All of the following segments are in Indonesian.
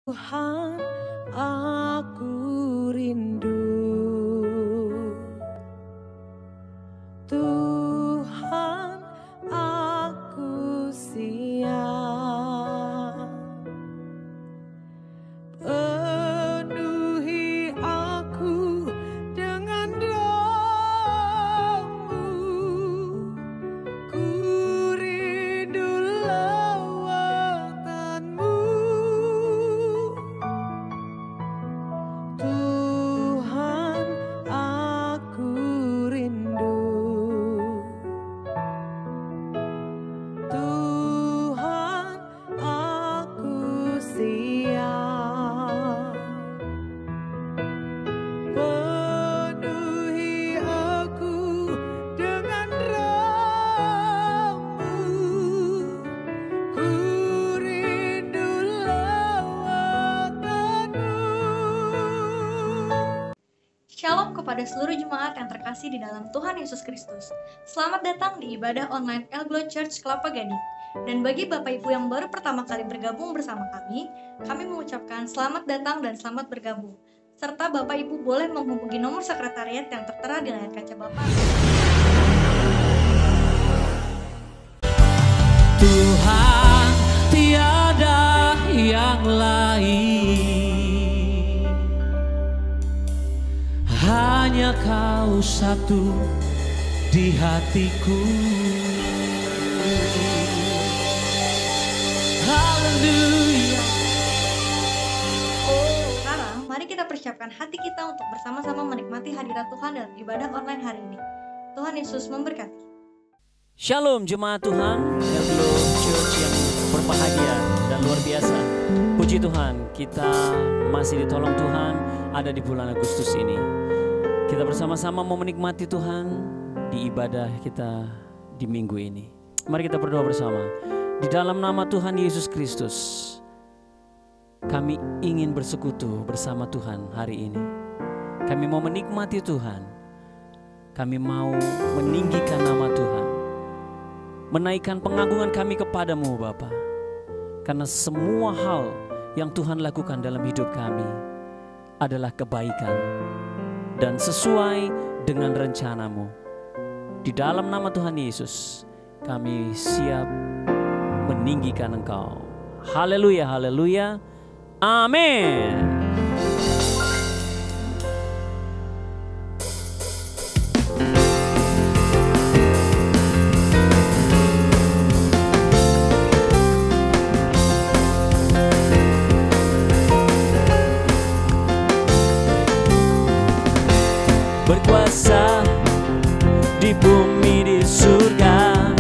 Tuhan, aku rindu. Tuhan, aku siap. Penuhi aku dengan roh-Mu. Ku rindu lawatan-Mu. Tuhan, aku rindu. Tuhan, aku siap. Penuhi aku dengan roh-Mu. Ku rindu lawatan-Mu. Shalom kepada seluruh jemaat yang terkasih di dalam Tuhan Yesus Kristus. Selamat datang di ibadah online El Glow Church Kelapa Gading. Dan bagi Bapak Ibu yang baru pertama kali bergabung bersama kami mengucapkan selamat datang dan selamat bergabung. Serta Bapak Ibu boleh menghubungi nomor sekretariat yang tertera di layar kaca Bapak. Tuhan, tiada yang lain, hanya Kau satu di hatiku. Haleluya. Sekarang, mari kita persiapkan hati kita untuk bersama-sama menikmati hadirat Tuhan dalam ibadah online hari ini. Tuhan Yesus memberkati. Shalom jemaat Tuhan, El Glow Church yang berbahagia dan luar biasa. Puji Tuhan, kita masih ditolong Tuhan ada di bulan Agustus ini. Kita bersama-sama mau menikmati Tuhan di ibadah kita di minggu ini. Mari kita berdoa bersama. Di dalam nama Tuhan Yesus Kristus, kami ingin bersekutu bersama Tuhan hari ini. Kami mau menikmati Tuhan. Kami mau meninggikan nama Tuhan. Menaikkan pengagungan kami kepadamu Bapa. Karena semua hal yang Tuhan lakukan dalam hidup kami adalah kebaikan dan sesuai dengan rencanamu. Di dalam nama Tuhan Yesus, kami siap meninggikan Engkau. Haleluya, haleluya. Amin. Berkuasa di bumi di surga,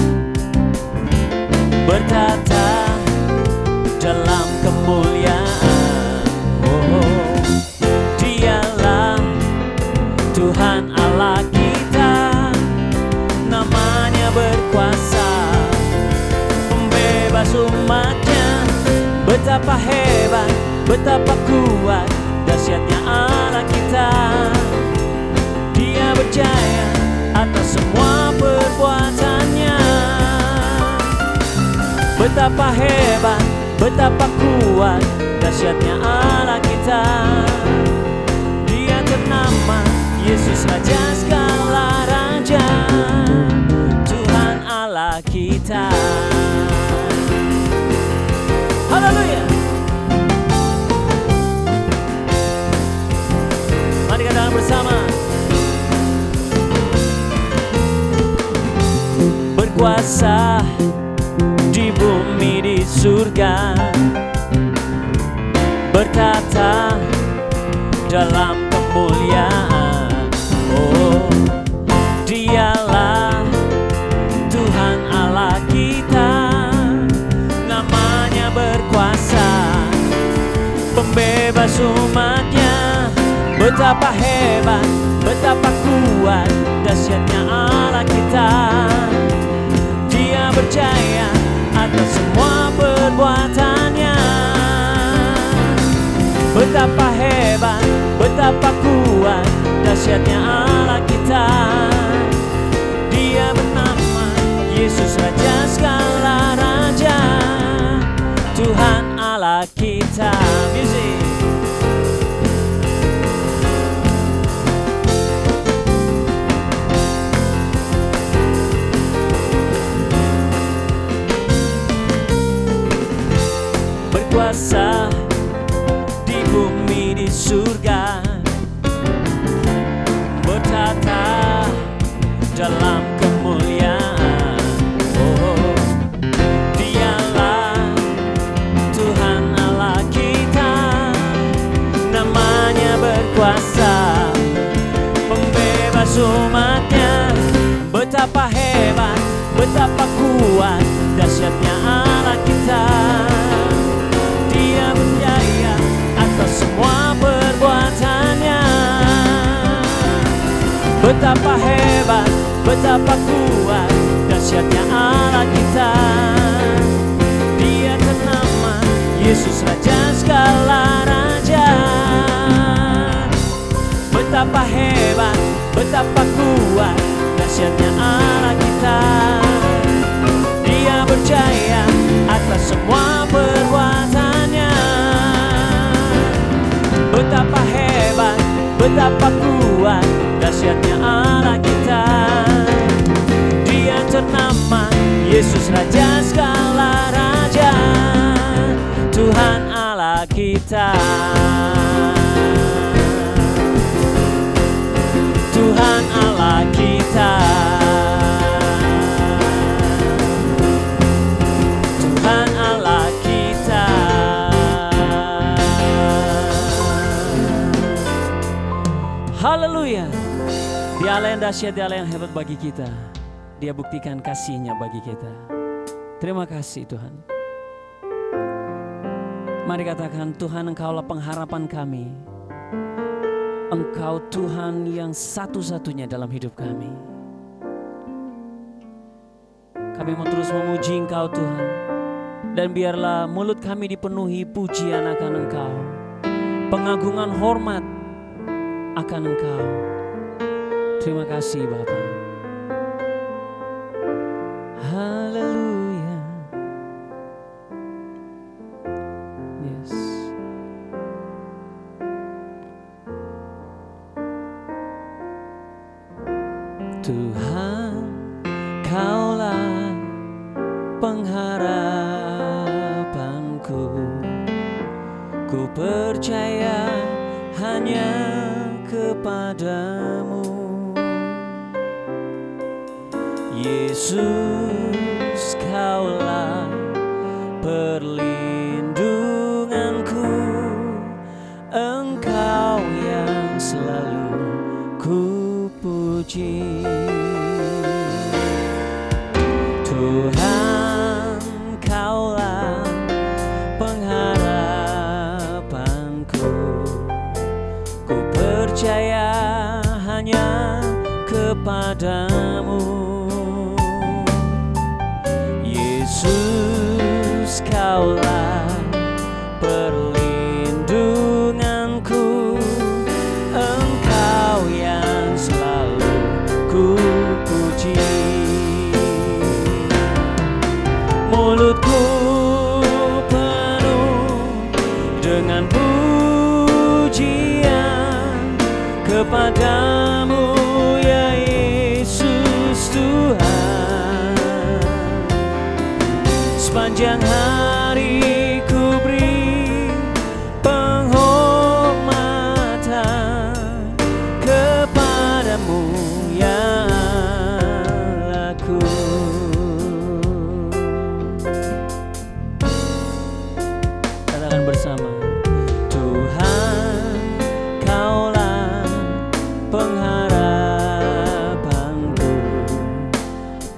bertata dalam kemuliaan. Oh, Dialah Tuhan Allah kita, namanya berkuasa, pembebas umatnya. Betapa hebat, betapa kuat, dahsyatnya Allah kita. Dia berjaya atas semua perbuatannya. Betapa hebat, betapa kuat, dahsyatnya Allah kita. Dia ternama Yesus Raja segala raja, Tuhan Allah kita. Haleluya. Mari katakan bersama. Berkuasa di bumi di surga, bertata dalam kemuliaan. Oh, Dialah Tuhan Allah kita, namanya berkuasa, pembebas umatnya. Betapa hebat, betapa kuat, dahsyatnya Allah kita. Dia berjaya atas semua perbuatannya. Betapa hebat, betapa kuat, dahsyatnya Allah kita. Dia bernama Yesus Raja segala raja, Tuhan Allah Allah kita. Music. Berkuasa di bumi di surga, bertata dalam kemuliaan. Oh, Dialah Tuhan Allah kita, namanya berkuasa membebas umatnya. Betapa hebat, betapa kuat, dahsyatnya Allah kita. Dia berjaya atas semua perbuatannya. Betapa hebat, betapa kuat, dahsyatnya Allah kita. Dia ternama Yesus Raja segala raja. Betapa hebat, betapa kuat, dahsyatnya Allah kita. Dia berjaya atas semua perbuatannya. Betapa hebat, betapa kuat, dahsyatnya Allah kita. Dia ternama Yesus Raja segala raja, Tuhan Allah kita. Tuhan Allah kita. Tuhan Allah kita. Haleluya. Dia Allah yang dahsyat, Dia Allah yang hebat bagi kita. Dia buktikan kasih-Nya bagi kita. Terima kasih Tuhan. Mari katakan, Tuhan Engkaulah pengharapan kami. Engkau Tuhan yang satu-satunya dalam hidup kami. Kami mau terus memuji Engkau Tuhan. Dan biarlah mulut kami dipenuhi pujian akan Engkau, pengagungan hormat akan Engkau. Terima kasih Bapa. Haleluya. Yes. Tuhan, Kaulah pengharapanku. Ku percaya hanya kepadamu, Yesus. Kaulah perlindunganku, Engkau yang selalu ku puji. Tuhan, Kaulah pengharapanku. Ku percaya hanya kepadamu, Yesus. Kaulah perlindunganku, Engkau yang selalu ku puji. Mulutku penuh dengan pujian kepadamu, ya Yesus Tuhan. Sepanjang hari ku beri penghormatan kepadamu, ya aku. Katakan bersama, Tuhan, Kaulah pengharapanku.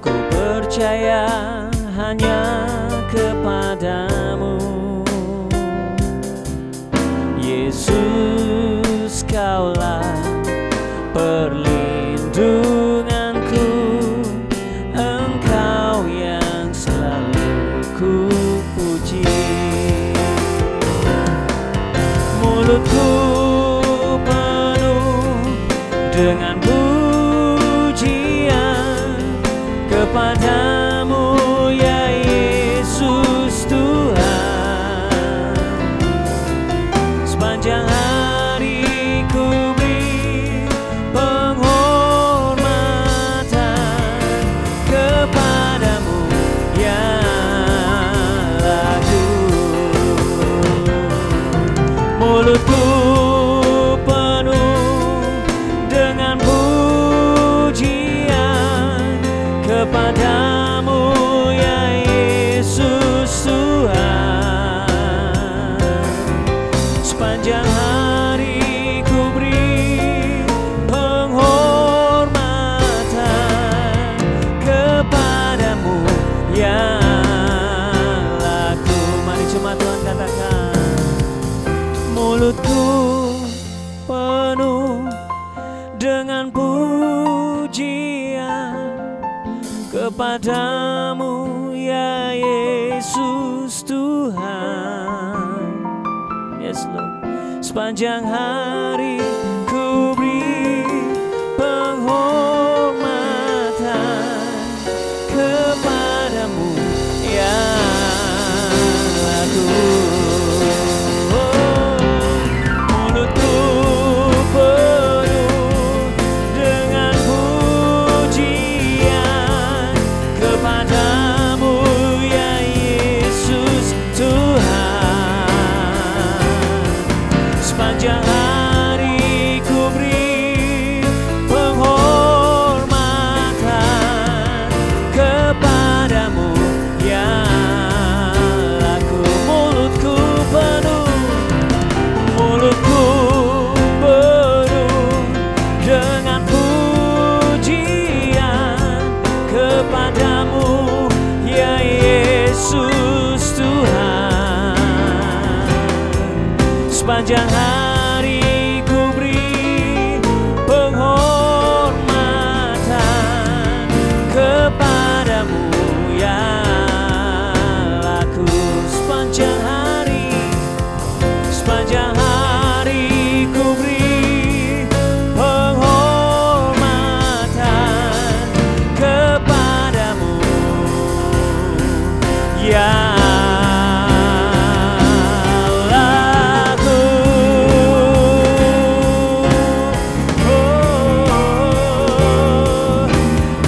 Ku percaya hanya kepadamu, Yesus. Kaulah perlindunganku, Engkau yang selalu ku puji. Mulutku penuh dengan pujian kepadamu, ya Yesus Tuhan. Sepanjang hari ku beri penghormatan kepadamu ya laku. Mulutku penuh dengan pujian kepadamu ya Yesus Tuhan. Sepanjang hari ku beri penghormatan kepadamu ya laku. Mari cuma Tuhan katakan. Mulutku penuh dengan pujian kepadamu ya Yesus Tuhan. Yes Lord. Sepanjang hari ku beri penghormatan kepadamu ya laku. Mulutku penuh dengan pujian kepadamu ya Yesus Tuhan. Sepanjang hari ku beri penghormatan kepadamu ya laku. Mulutku penuh dengan pujian kepadamu ya Yesus Tuhan. Sepanjang hari ku beri penghormatan kepadamu ya laku. Sepanjang hari ku beri penghormatan kepadamu ya laku.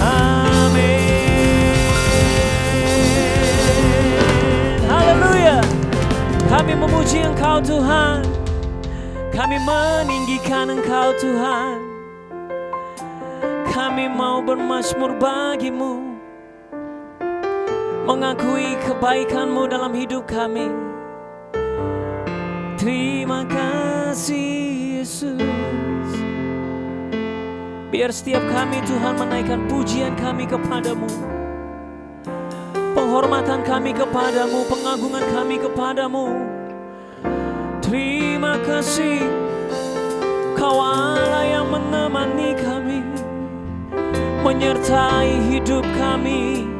Amin. Haleluya. Kami memuji Engkau Tuhan. Kami meninggikan Engkau Tuhan. Kami mau bermazmur bagimu, mengakui kebaikan-Mu dalam hidup kami. Terima kasih Yesus. Biar setiap kami Tuhan menaikkan pujian kami kepadamu, penghormatan kami kepadamu, pengagungan kami kepadamu. Terima kasih Kau Allah yang menemani kami, menyertai hidup kami.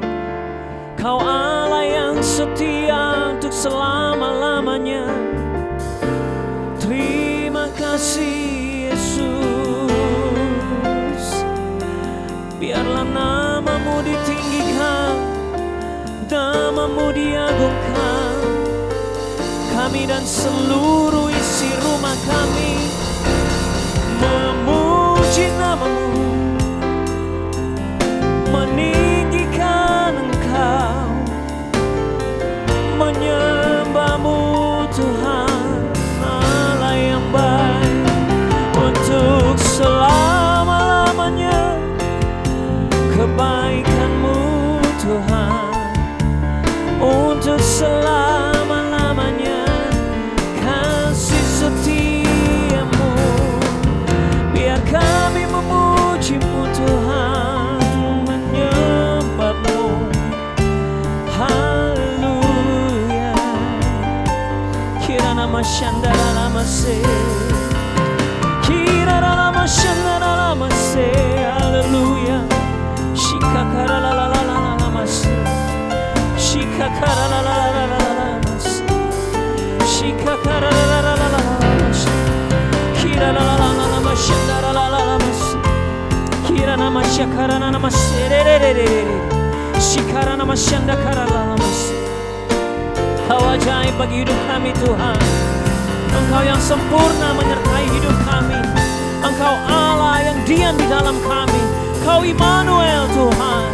Kau Allah yang setia untuk selama-lamanya. Terima kasih Yesus. Biarlah nama-Mu ditinggikan, nama-Mu diagungkan. Kami dan seluruh isi rumah kami memuji nama-Mu, meninggikan Engkau, menyembah-Mu Tuhan Allah yang baik untuk selama-lamanya. Kebaikan-Mu Tuhan untuk selama-lamanya. Kasih setia-Mu, biar kami memuji-Mu Tuhan, menyembah-Mu. Haleluya. Kirana mashandara namase, kirana mashandara namase. Haleluya. Shikakara la la la la la namase, shikakara la la la la la namase, shikakara la la la la la namase. Kirana la la la mashandara la la namase, kirana mashakara namase re re re re. Shikara namashandakara la namase. Kau ajaib bagi hidup kami Tuhan. Engkau yang sempurna menyertai hidup kami. Engkau Allah yang diam di dalam kami. Kau Immanuel Tuhan.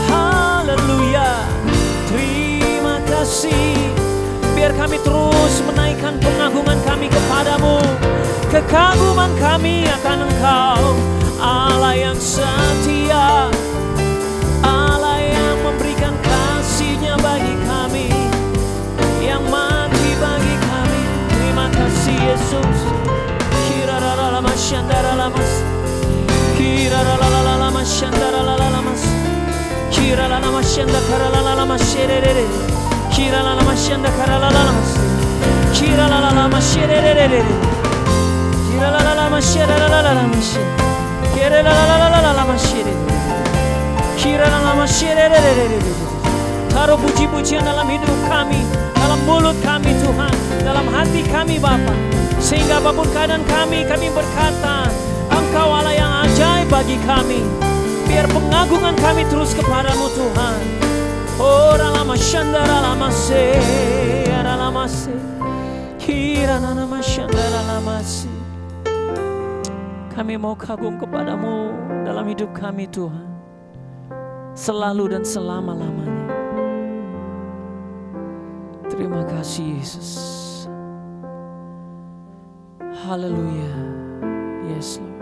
Haleluya. Terima kasih. Biar kami terus menaikkan pengagungan kami kepadamu. Kekaguman kami akan Engkau, Allah yang setia, Allah yang memberikan kasih-Nya bagi kami, yang mati bagi kami. Terima kasih Yesus. Kiraralalamas syandaralamas, kiraralalamas syandaralalamas, kiraralalamas syandakaralalamas sherere, kiraralalamas syandakaralalamas, kiraralalamas sherere, kiraralalamas sherelalamas, kiraralalamas sherere, kiraralalamas sherere. Taruh puji-pujian dalam hidup kami, dalam mulut kami Tuhan, dalam hati kami Bapa. Sehingga apapun keadaan kami berkata, Engkau Allah yang ajaib bagi kami. Biar pengagungan kami terus kepadamu Tuhan. Oh ralama syandara lamase, ralamase, kirana nama syandara lamase. Kami mau kagum kepadamu dalam hidup kami Tuhan, selalu dan selama-lamanya. Terima kasih Yesus. Haleluya. Yes Lord.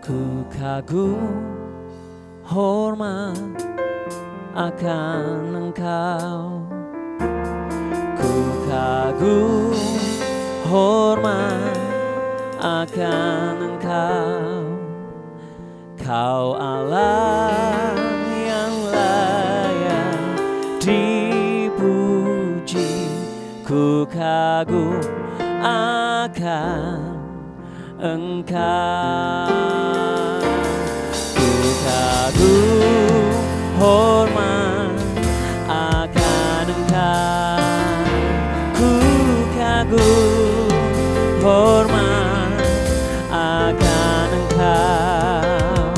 Ku kagum hormat akan Engkau. Ku kagum hormat akan Engkau. Kau Allah yang layak dipuji. Ku kagum akan Engkau. Ku kagum hormat akan Engkau. Ku kagum hormat akan Engkau.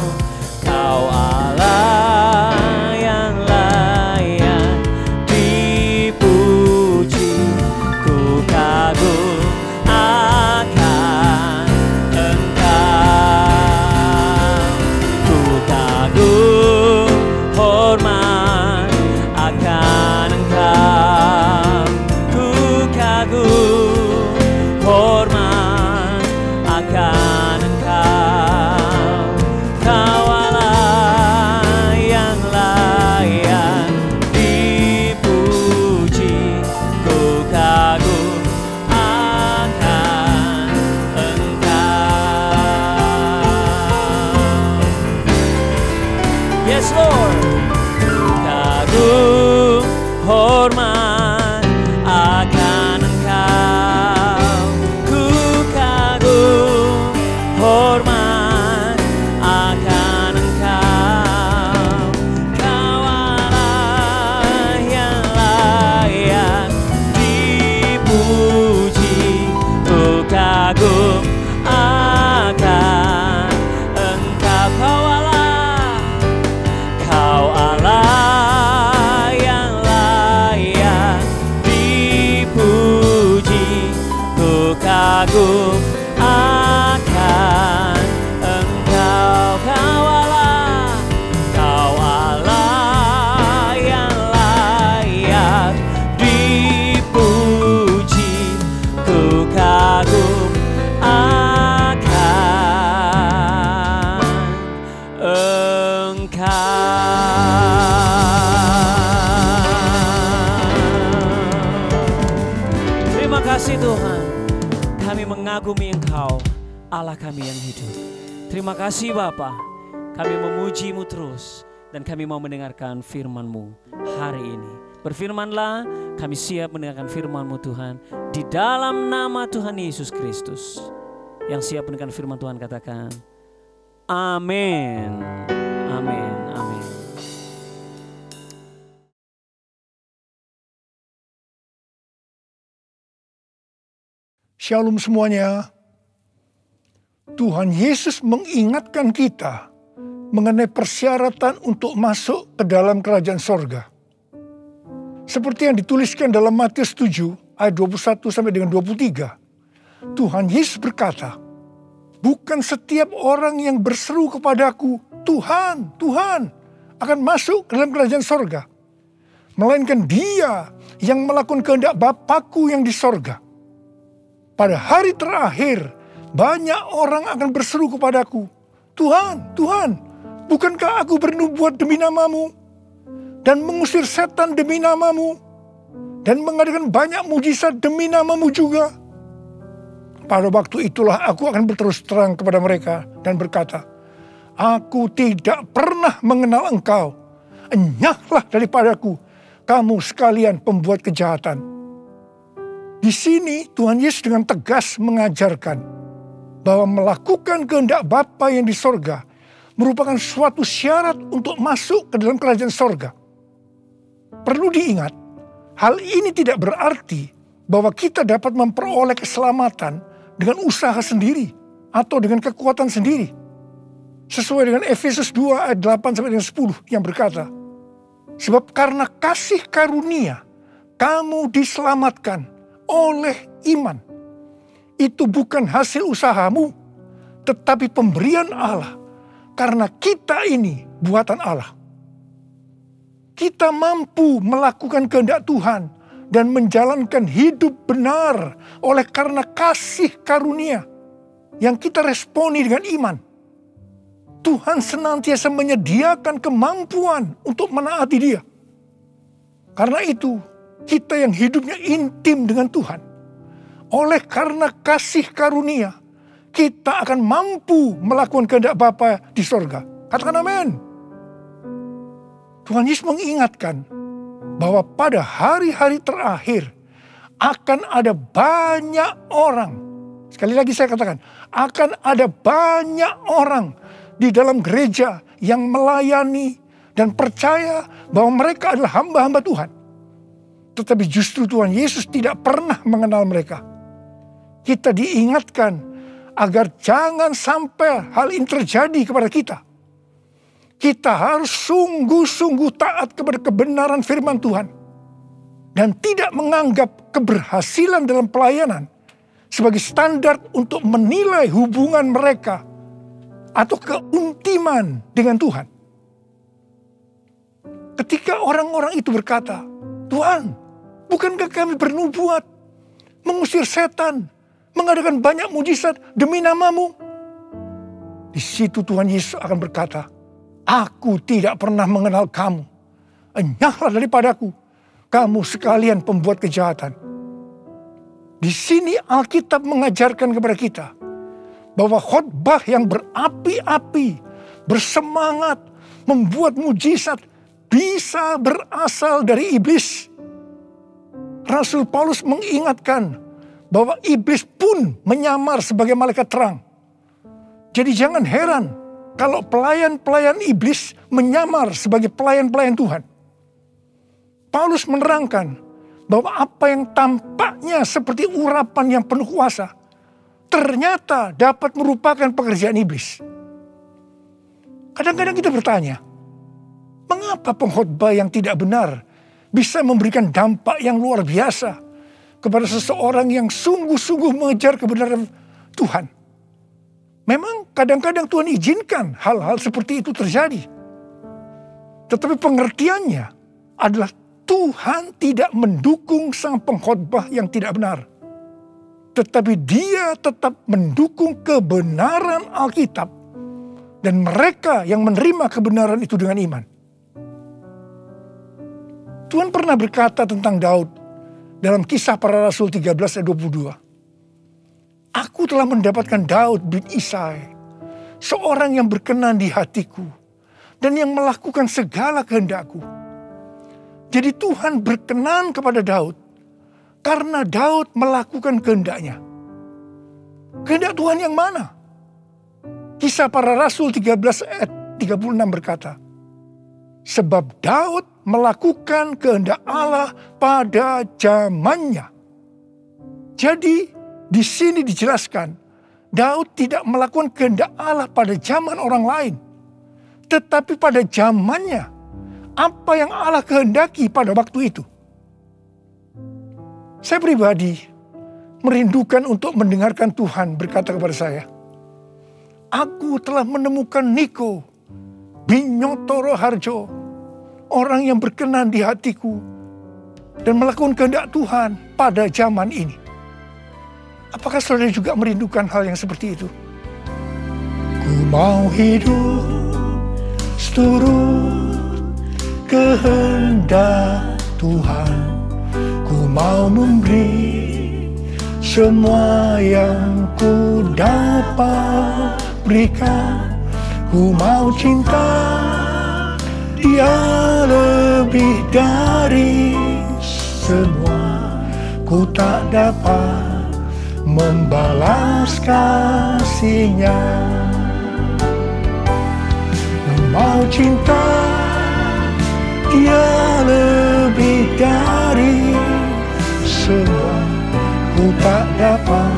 Kau Allah yang layak dipuji. Ku kagum akan Engkau. Ku kagum hormat akan Engkau. Ku kagum hormat akan Engkau. Kau Allah yang layak dipuji. Ku kagum akan Engkau. Yes Lord. Ku kagum hormat akan Engkau. Ku kagum hormat akan Engkau. Kau Allah yang layak dipuji. Ku kagum akan Engkau. Kau Allah yang layak dipuji. Ku kagum akan Engkau. Kau Allah yang layak dipuji. Ku kagum akan Engkau. Terima kasih Tuhan. Kami mengagumi Engkau, Allah kami yang hidup. Terima kasih Bapa. Kami memuji-Mu terus dan kami mau mendengarkan firman-Mu hari ini. Berfirmanlah, kami siap mendengarkan firman-Mu Tuhan. Di dalam nama Tuhan Yesus Kristus. Yang siap mendengarkan firman Tuhan katakan, amin. Amin. Amin. Shalom semuanya. Tuhan Yesus mengingatkan kita mengenai persyaratan untuk masuk ke dalam kerajaan sorga. Seperti yang dituliskan dalam Matius 7 ayat 21 sampai dengan 23. Tuhan Yesus berkata, bukan setiap orang yang berseru kepadaku, Tuhan, Tuhan, akan masuk ke dalam kerajaan sorga. Melainkan dia yang melakukan kehendak Bapa-Ku yang di sorga. Pada hari terakhir, banyak orang akan berseru kepadaku, Tuhan, Tuhan, bukankah aku bernubuat demi namamu? Dan mengusir setan demi namamu? Dan mengadakan banyak mujizat demi namamu juga? Pada waktu itulah aku akan berterus terang kepada mereka dan berkata, aku tidak pernah mengenal engkau. Enyahlah daripadaku, kamu sekalian pembuat kejahatan. Di sini Tuhan Yesus dengan tegas mengajarkan bahwa melakukan kehendak Bapa yang di sorga merupakan suatu syarat untuk masuk ke dalam kerajaan sorga. Perlu diingat, hal ini tidak berarti bahwa kita dapat memperoleh keselamatan dengan usaha sendiri atau dengan kekuatan sendiri. Sesuai dengan Efesus 2 ayat 8 sampai dengan 10 yang berkata, sebab karena kasih karunia kamu diselamatkan oleh iman. Itu bukan hasil usahamu, tetapi pemberian Allah, karena kita ini buatan Allah. Kita mampu melakukan kehendak Tuhan dan menjalankan hidup benar oleh karena kasih karunia yang kita responi dengan iman. Tuhan senantiasa menyediakan kemampuan untuk menaati Dia. Karena itu, kita yang hidupnya intim dengan Tuhan, oleh karena kasih karunia, kita akan mampu melakukan kehendak Bapa di sorga. Katakan amin. Tuhan Yesus mengingatkan bahwa pada hari-hari terakhir akan ada banyak orang. Sekali lagi saya katakan, akan ada banyak orang di dalam gereja yang melayani dan percaya bahwa mereka adalah hamba-hamba Tuhan. Tetapi justru Tuhan Yesus tidak pernah mengenal mereka. Kita diingatkan agar jangan sampai hal ini terjadi kepada kita. Kita harus sungguh-sungguh taat kepada kebenaran firman Tuhan. Dan tidak menganggap keberhasilan dalam pelayanan sebagai standar untuk menilai hubungan mereka atau keuntiman dengan Tuhan. Ketika orang-orang itu berkata, Tuhan, bukankah kami bernubuat, mengusir setan, mengadakan banyak mujizat demi namamu? Di situ Tuhan Yesus akan berkata, aku tidak pernah mengenal kamu. Enyahlah daripadaku, kamu sekalian pembuat kejahatan. Di sini Alkitab mengajarkan kepada kita bahwa khotbah yang berapi-api, bersemangat, membuat mujizat bisa berasal dari iblis. Rasul Paulus mengingatkan bahwa iblis pun menyamar sebagai malaikat terang. Jadi jangan heran kalau pelayan-pelayan iblis menyamar sebagai pelayan-pelayan Tuhan. Paulus menerangkan bahwa apa yang tampaknya seperti urapan yang penuh kuasa ternyata dapat merupakan pekerjaan iblis. Kadang-kadang kita bertanya, mengapa pengkhotbah yang tidak benar bisa memberikan dampak yang luar biasa kepada seseorang yang sungguh-sungguh mengejar kebenaran Tuhan? Memang kadang-kadang Tuhan izinkan hal-hal seperti itu terjadi. Tetapi pengertiannya adalah Tuhan tidak mendukung sang pengkhotbah yang tidak benar. Tetapi Dia tetap mendukung kebenaran Alkitab dan mereka yang menerima kebenaran itu dengan iman. Tuhan pernah berkata tentang Daud dalam Kisah Para Rasul 13 ayat 22. Aku telah mendapatkan Daud bin Isai, seorang yang berkenan di hatiku dan yang melakukan segala kehendakku. Jadi Tuhan berkenan kepada Daud karena Daud melakukan kehendaknya. Kehendak Tuhan yang mana? Kisah Para Rasul 13 ayat 36 berkata, sebab Daud melakukan kehendak Allah pada zamannya. Jadi di sini dijelaskan, Daud tidak melakukan kehendak Allah pada zaman orang lain, tetapi pada zamannya, apa yang Allah kehendaki pada waktu itu. Saya pribadi merindukan untuk mendengarkan Tuhan berkata kepada saya, aku telah menemukan Niko Binyotoro Harjo, orang yang berkenan di hatiku dan melakukan kehendak Tuhan pada zaman ini. Apakah saudara juga merindukan hal yang seperti itu? Ku mau hidup seturut kehendak Tuhan. Ku mau memberi semua yang ku dapat berikan. Ku mau cinta Dia lebih dari semua. Ku tak dapat membalas kasih-Nya. Ku mau cinta Dia lebih dari semua. Ku tak dapat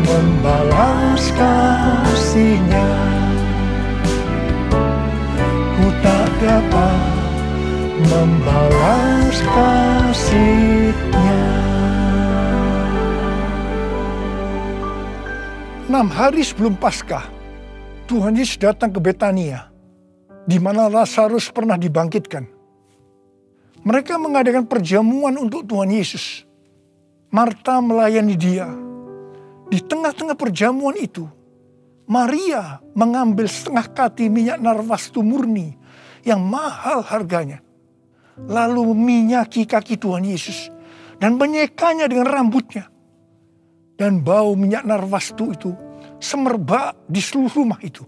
membalas kasih-Nya. Ku tak dapat membalas kasih-Nya. 6 hari sebelum Paskah, Tuhan Yesus datang ke Betania, di mana Lazarus pernah dibangkitkan. Mereka mengadakan perjamuan untuk Tuhan Yesus. Marta melayani Dia. Di tengah-tengah perjamuan itu, Maria mengambil setengah kati minyak narwastu murni yang mahal harganya, lalu meminyaki kaki Tuhan Yesus dan menyekanya dengan rambutnya. Dan bau minyak narwastu itu semerbak di seluruh rumah itu.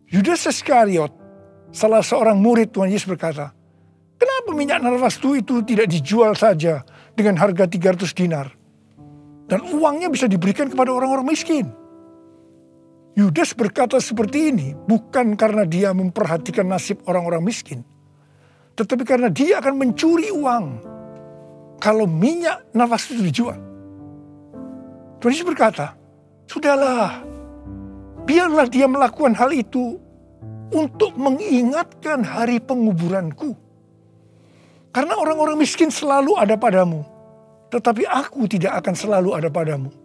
Yudas Iskariot, salah seorang murid Tuhan Yesus berkata, kenapa minyak narwastu itu tidak dijual saja dengan harga 300 dinar? Dan uangnya bisa diberikan kepada orang-orang miskin. Yudas berkata seperti ini bukan karena dia memperhatikan nasib orang-orang miskin, tetapi karena dia akan mencuri uang kalau minyak narwastu itu dijual. Tuhan Yesus berkata, sudahlah, biarlah dia melakukan hal itu untuk mengingatkan hari penguburanku. Karena orang-orang miskin selalu ada padamu, tetapi aku tidak akan selalu ada padamu.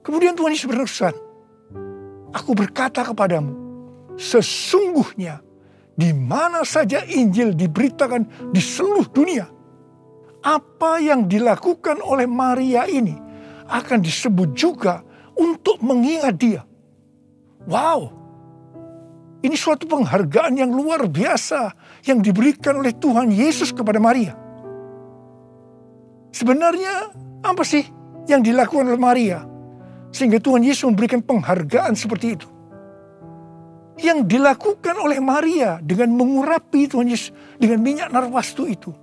Kemudian Tuhan Yesus berfirman, aku berkata kepadamu, sesungguhnya di mana saja Injil diberitakan di seluruh dunia, apa yang dilakukan oleh Maria ini akan disebut juga untuk mengingat dia. Wow, ini suatu penghargaan yang luar biasa yang diberikan oleh Tuhan Yesus kepada Maria. Sebenarnya apa sih yang dilakukan oleh Maria sehingga Tuhan Yesus memberikan penghargaan seperti itu? Yang dilakukan oleh Maria dengan mengurapi Tuhan Yesus dengan minyak narwastu itu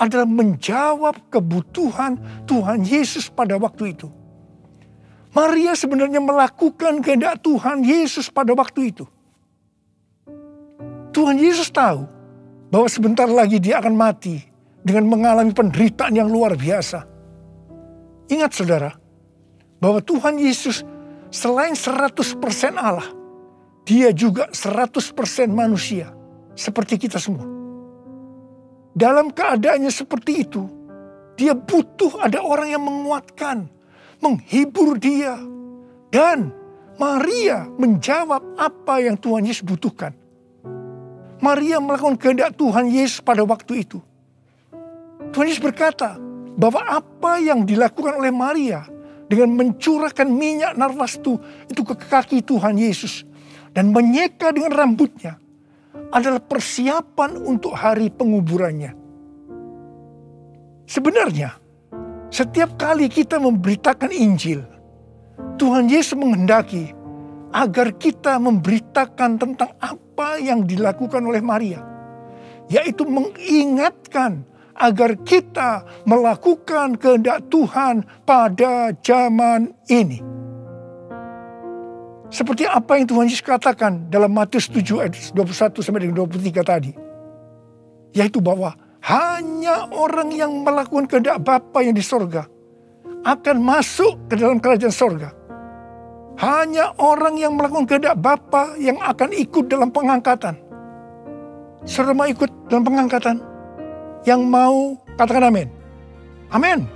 adalah menjawab kebutuhan Tuhan Yesus pada waktu itu. Maria sebenarnya melakukan kehendak Tuhan Yesus pada waktu itu. Tuhan Yesus tahu bahwa sebentar lagi dia akan mati dengan mengalami penderitaan yang luar biasa. Ingat saudara, bahwa Tuhan Yesus selain 100% Allah, dia juga 100% manusia seperti kita semua. Dalam keadaannya seperti itu, dia butuh ada orang yang menguatkan, menghibur dia. Dan Maria menjawab apa yang Tuhan Yesus butuhkan. Maria melakukan kehendak Tuhan Yesus pada waktu itu. Tuhan Yesus berkata bahwa apa yang dilakukan oleh Maria dengan mencurahkan minyak narwastu itu ke kaki Tuhan Yesus dan menyeka dengan rambutnya adalah persiapan untuk hari penguburannya. Sebenarnya, setiap kali kita memberitakan Injil, Tuhan Yesus menghendaki agar kita memberitakan tentang apa yang dilakukan oleh Maria, yaitu mengingatkan agar kita melakukan kehendak Tuhan pada zaman ini. Seperti apa yang Tuhan Yesus katakan dalam Matius 7 ayat 21 sampai dengan 23 tadi. Yaitu bahwa hanya orang yang melakukan kehendak Bapa yang di sorga akan masuk ke dalam kerajaan sorga. Hanya orang yang melakukan kehendak Bapa yang akan ikut dalam pengangkatan. Saudara mau ikut dalam pengangkatan? yang mau katakan amin? Amin.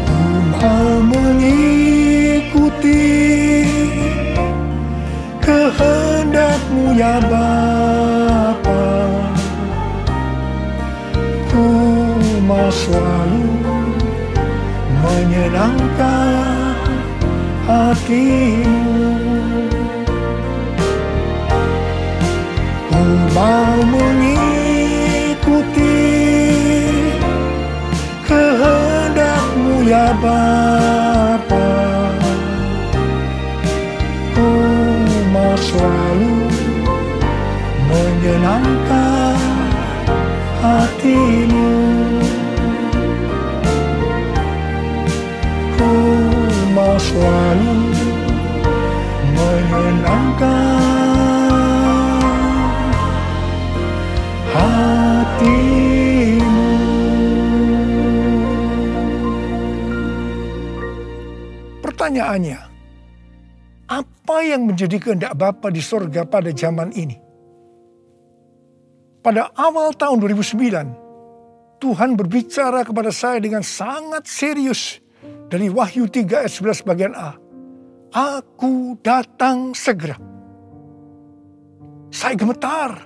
Ku mau mengikuti kehendak-Mu ya Bapa. Ku mau selalu menyenangkan hati-Mu. Ku mau mengikuti kehendak-Mu ya Bapa. Ku mau selalu menyenangkan hati-Mu. Ku mau selalu menyenangkan hati-Mu. Pertanyaannya, apa yang menjadi kehendak Bapa di sorga pada zaman ini? Pada awal tahun 2009, Tuhan berbicara kepada saya dengan sangat serius dari Wahyu 3 ayat 11 bagian A. Aku datang segera. Saya gemetar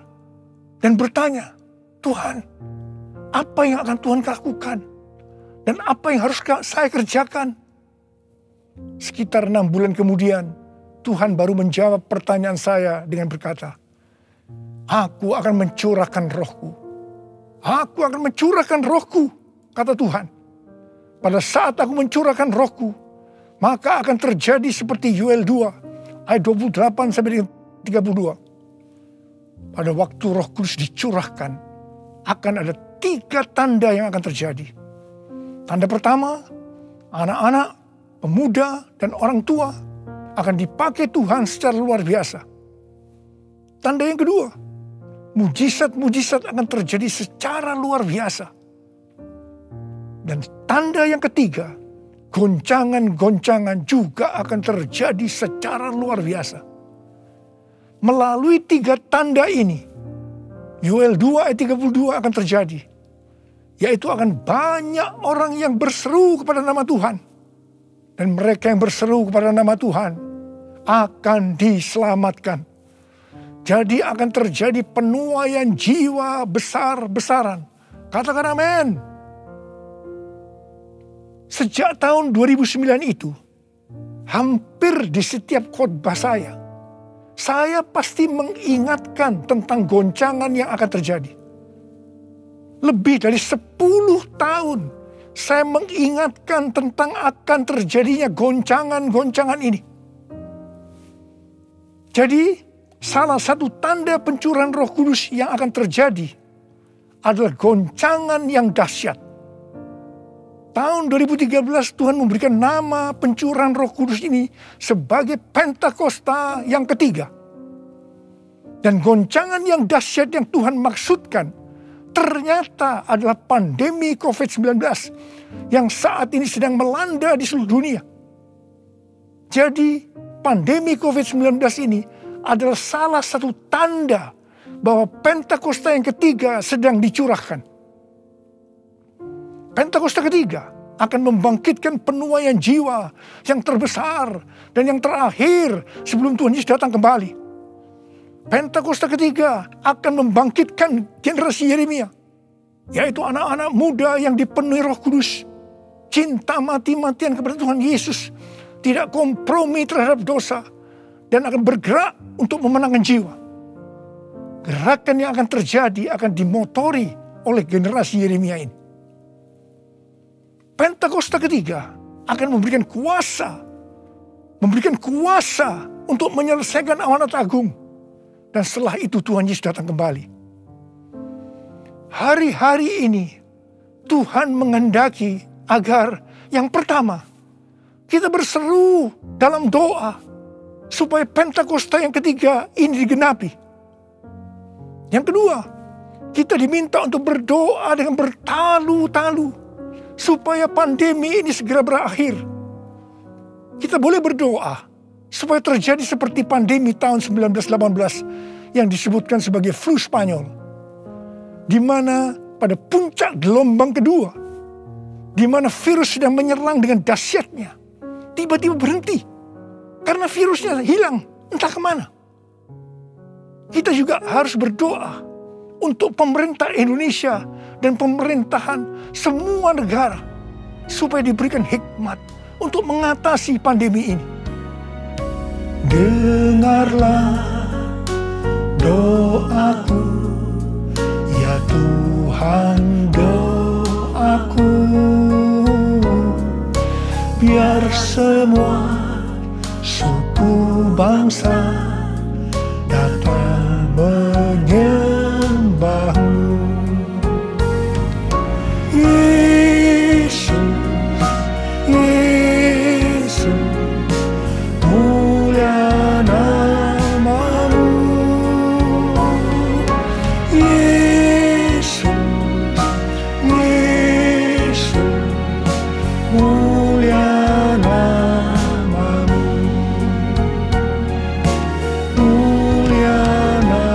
dan bertanya, Tuhan, apa yang akan Tuhan lakukan? Dan apa yang harus saya kerjakan? Sekitar 6 bulan kemudian, Tuhan baru menjawab pertanyaan saya dengan berkata, Aku akan mencurahkan rohku. Aku akan mencurahkan rohku, kata Tuhan. Pada saat aku mencurahkan rohku, maka akan terjadi seperti Yoel 2, ayat 28 sampai 32. Pada waktu Roh Kudus dicurahkan, akan ada 3 tanda yang akan terjadi. Tanda pertama, anak-anak, pemuda, dan orang tua akan dipakai Tuhan secara luar biasa. Tanda yang kedua, mujizat-mujizat akan terjadi secara luar biasa. Dan tanda yang ketiga, goncangan-goncangan juga akan terjadi secara luar biasa. Melalui 3 tanda ini, Yoel 2 ayat 32 akan terjadi. Yaitu akan banyak orang yang berseru kepada nama Tuhan. Dan mereka yang berseru kepada nama Tuhan akan diselamatkan. Jadi akan terjadi penuaian jiwa besar-besaran. Katakan amin. Sejak tahun 2009 itu, hampir di setiap khotbah saya pasti mengingatkan tentang goncangan yang akan terjadi. Lebih dari 10 tahun saya mengingatkan tentang akan terjadinya goncangan-goncangan ini. Jadi, salah satu tanda pencurahan Roh Kudus yang akan terjadi adalah goncangan yang dahsyat. Tahun 2013 Tuhan memberikan nama pencurahan Roh Kudus ini sebagai Pentakosta yang ketiga. Dan goncangan yang dahsyat yang Tuhan maksudkan ternyata adalah pandemi COVID-19 yang saat ini sedang melanda di seluruh dunia. Jadi pandemi COVID-19 ini adalah salah satu tanda bahwa Pentakosta yang ketiga sedang dicurahkan. Pentakosta ketiga akan membangkitkan penuaian jiwa yang terbesar dan yang terakhir sebelum Tuhan Yesus datang kembali. Pentakosta ketiga akan membangkitkan generasi Yeremia, yaitu anak-anak muda yang dipenuhi Roh Kudus, cinta mati-matian kepada Tuhan Yesus, tidak kompromi terhadap dosa, dan akan bergerak untuk memenangkan jiwa. Gerakan yang akan terjadi akan dimotori oleh generasi Yeremia ini. Pentakosta ketiga akan memberikan kuasa untuk menyelesaikan amanat agung. Dan setelah itu Tuhan Yesus datang kembali. Hari-hari ini Tuhan menghendaki agar yang pertama, kita berseru dalam doa supaya Pentakosta yang ketiga ini digenapi. Yang kedua, kita diminta untuk berdoa dengan bertalu-talu supaya pandemi ini segera berakhir. Kita boleh berdoa supaya terjadi seperti pandemi tahun 1918 yang disebutkan sebagai flu Spanyol. di mana pada puncak gelombang kedua, di mana virus sedang menyerang dengan dahsyatnya, tiba-tiba berhenti karena virusnya hilang entah kemana. Kita juga harus berdoa untuk pemerintah Indonesia dan pemerintahan semua negara supaya diberikan hikmat untuk mengatasi pandemi ini. Dengarlah doaku, ya Tuhan, doaku, biar semua suku bangsa datang menyembahmu. Yesus, Yesus, mulia namamu. Yesus, Yesus, mulia namamu. Mulia namamu.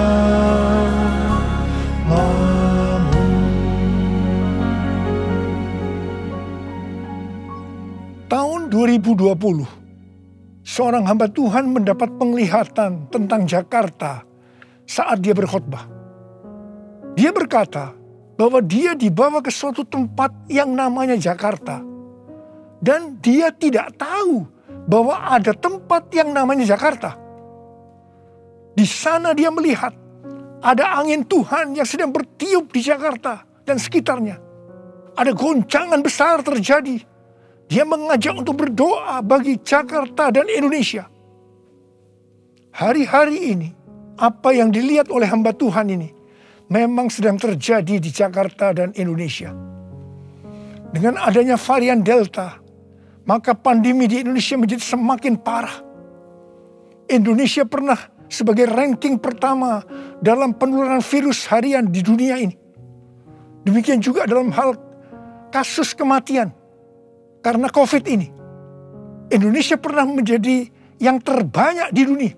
Tahun 2020, seorang hamba Tuhan mendapat penglihatan tentang Jakarta saat dia berkhotbah. Dia berkata bahwa dia dibawa ke suatu tempat yang namanya Jakarta. Dan dia tidak tahu bahwa ada tempat yang namanya Jakarta. Di sana dia melihat ada angin Tuhan yang sedang bertiup di Jakarta dan sekitarnya. Ada goncangan besar terjadi. Dia mengajak untuk berdoa bagi Jakarta dan Indonesia. Hari-hari ini, apa yang dilihat oleh hamba Tuhan ini memang sedang terjadi di Jakarta dan Indonesia. Dengan adanya varian Delta, maka pandemi di Indonesia menjadi semakin parah. Indonesia pernah sebagai ranking pertama dalam penularan virus harian di dunia ini. Demikian juga dalam hal kasus kematian karena COVID ini. Indonesia pernah menjadi yang terbanyak di dunia.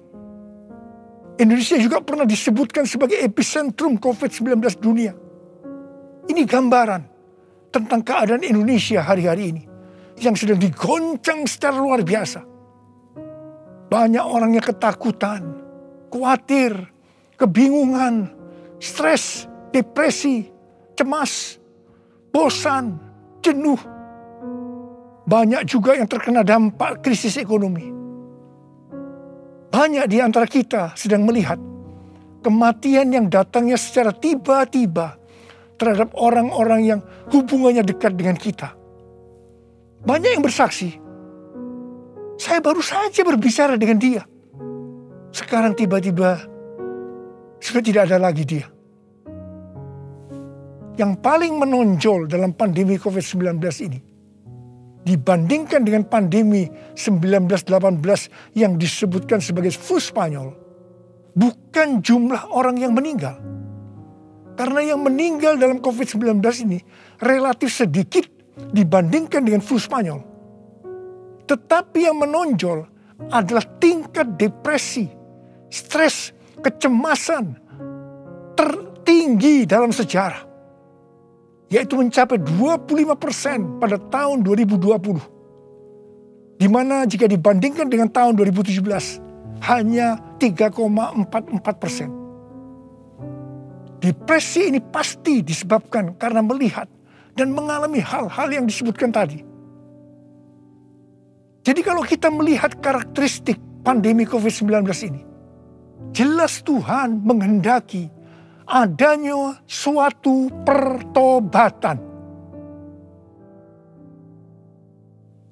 Indonesia juga pernah disebutkan sebagai epicentrum COVID-19 dunia. Ini gambaran tentang keadaan Indonesia hari-hari ini yang sedang digoncang secara luar biasa. Banyak orang yang ketakutan, khawatir, kebingungan, stres, depresi, cemas, bosan, jenuh. Banyak juga yang terkena dampak krisis ekonomi. Banyak di antara kita sedang melihat kematian yang datangnya secara tiba-tiba terhadap orang-orang yang hubungannya dekat dengan kita. Banyak yang bersaksi, saya baru saja berbicara dengan dia. Sekarang tiba-tiba sudah tidak ada lagi dia. Yang paling menonjol dalam pandemi COVID-19 ini, dibandingkan dengan pandemi 1918 yang disebutkan sebagai flu Spanyol, bukan jumlah orang yang meninggal. Karena yang meninggal dalam COVID-19 ini relatif sedikit dibandingkan dengan flu Spanyol. Tetapi yang menonjol adalah tingkat depresi, stres, kecemasan tertinggi dalam sejarah. Yaitu mencapai 25% pada tahun 2020. Di mana jika dibandingkan dengan tahun 2017 hanya 3,44%. Depresi ini pasti disebabkan karena melihat dan mengalami hal-hal yang disebutkan tadi. Jadi kalau kita melihat karakteristik pandemi COVID-19 ini, jelas Tuhan menghendaki adanya suatu pertobatan.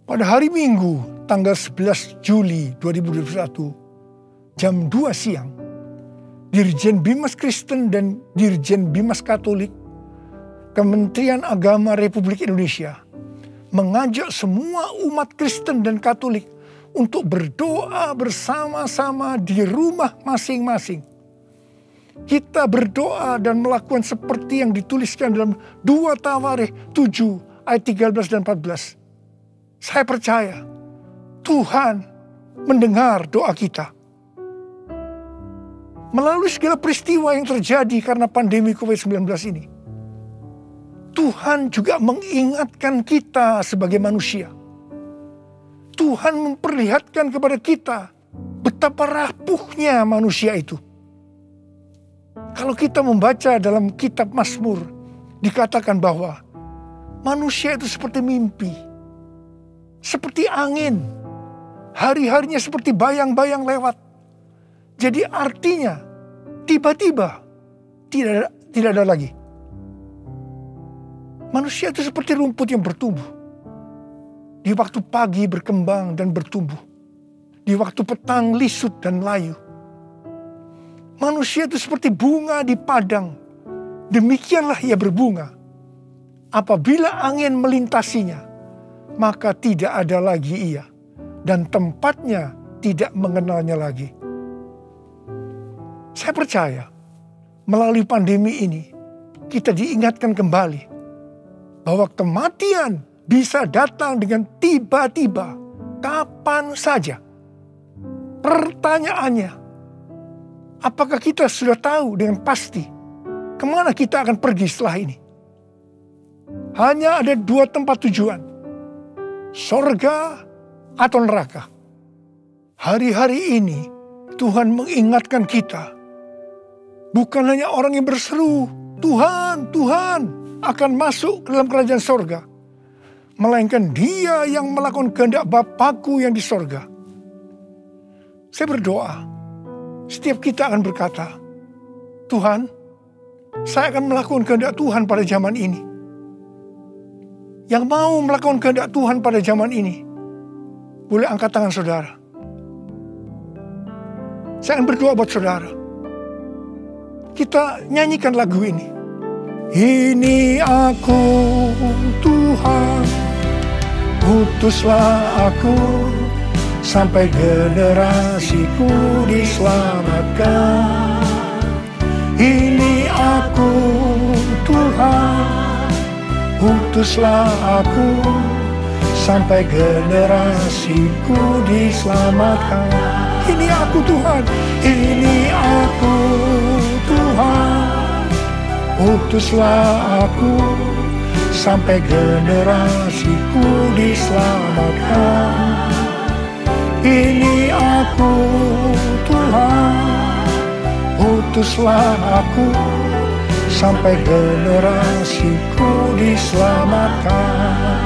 Pada hari Minggu tanggal 11 Juli 2021 jam 2 siang, Dirjen Bimas Kristen dan Dirjen Bimas Katolik Kementerian Agama Republik Indonesia mengajak semua umat Kristen dan Katolik untuk berdoa bersama-sama di rumah masing-masing. Kita berdoa dan melakukan seperti yang dituliskan dalam 2 Tawarikh 7 ayat 13 dan 14. Saya percaya Tuhan mendengar doa kita. Melalui segala peristiwa yang terjadi karena pandemi COVID-19 ini, Tuhan juga mengingatkan kita sebagai manusia. Tuhan memperlihatkan kepada kita betapa rapuhnya manusia itu. Kalau kita membaca dalam kitab Mazmur, dikatakan bahwa manusia itu seperti mimpi, seperti angin, hari-harinya seperti bayang-bayang lewat. Jadi artinya tiba-tiba tidak ada lagi. Manusia itu seperti rumput yang bertumbuh. Di waktu pagi berkembang dan bertumbuh. Di waktu petang lisut dan layu. Manusia itu seperti bunga di padang. Demikianlah ia berbunga. Apabila angin melintasinya, maka tidak ada lagi ia. Dan tempatnya tidak mengenalnya lagi. Saya percaya melalui pandemi ini kita diingatkan kembali bahwa kematian bisa datang dengan tiba-tiba, kapan saja. Pertanyaannya, apakah kita sudah tahu dengan pasti kemana kita akan pergi setelah ini? Hanya ada 2 tempat tujuan, sorga atau neraka. Hari-hari ini Tuhan mengingatkan kita, bukan hanya orang yang berseru, Tuhan, Tuhan, akan masuk ke dalam kerajaan sorga, melainkan dia yang melakukan kehendak Bapakku yang di sorga. Saya berdoa, setiap kita akan berkata, Tuhan, saya akan melakukan kehendak Tuhan pada zaman ini. Yang mau melakukan kehendak Tuhan pada zaman ini, boleh angkat tangan saudara. Saya akan berdoa buat saudara. Kita nyanyikan lagu ini. Ini aku Tuhan, utuslah aku, sampai generasiku diselamatkan. Ini aku Tuhan, utuslah aku, sampai generasiku diselamatkan. Ini aku Tuhan, ini aku Tuhan, utuslah aku, sampai generasiku diselamatkan. Ini aku Tuhan, utuslah aku, sampai generasiku diselamatkan.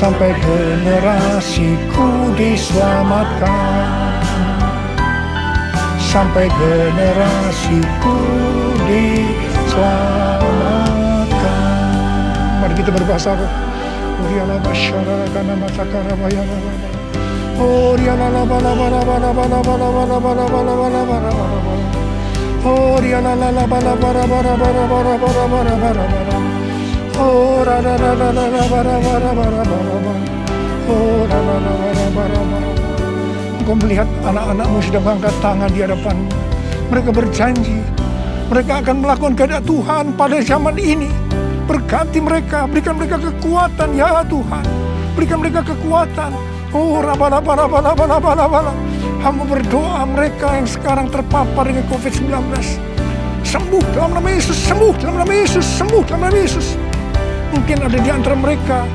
Sampai generasiku diselamatkan. Sampai generasiku diselamatkan. Mari kita berbahasa roh. Uriala basyara kana masakara bayana. Uriala bala bala bala bala bala bala bala bala bala bala bala. Uriala bala bala bala bala bala bala bala bala bala. Ora la la la la la bara bara bara bara. Ora la la bara bara bara. Engkau melihat anak-anakmu sudah mengangkat tangan di hadapanmu. Mereka berjanji, mereka akan melakukan kehendak Tuhan pada zaman ini. Berkati mereka, berikan mereka kekuatan ya Tuhan. Berikan mereka kekuatan. Oh, rabala. Hamba berdoa mereka yang sekarang terpapar dengan COVID-19. Sembuh dalam nama Yesus, sembuh dalam nama Yesus, sembuh dalam nama Yesus. Mungkin ada di antara mereka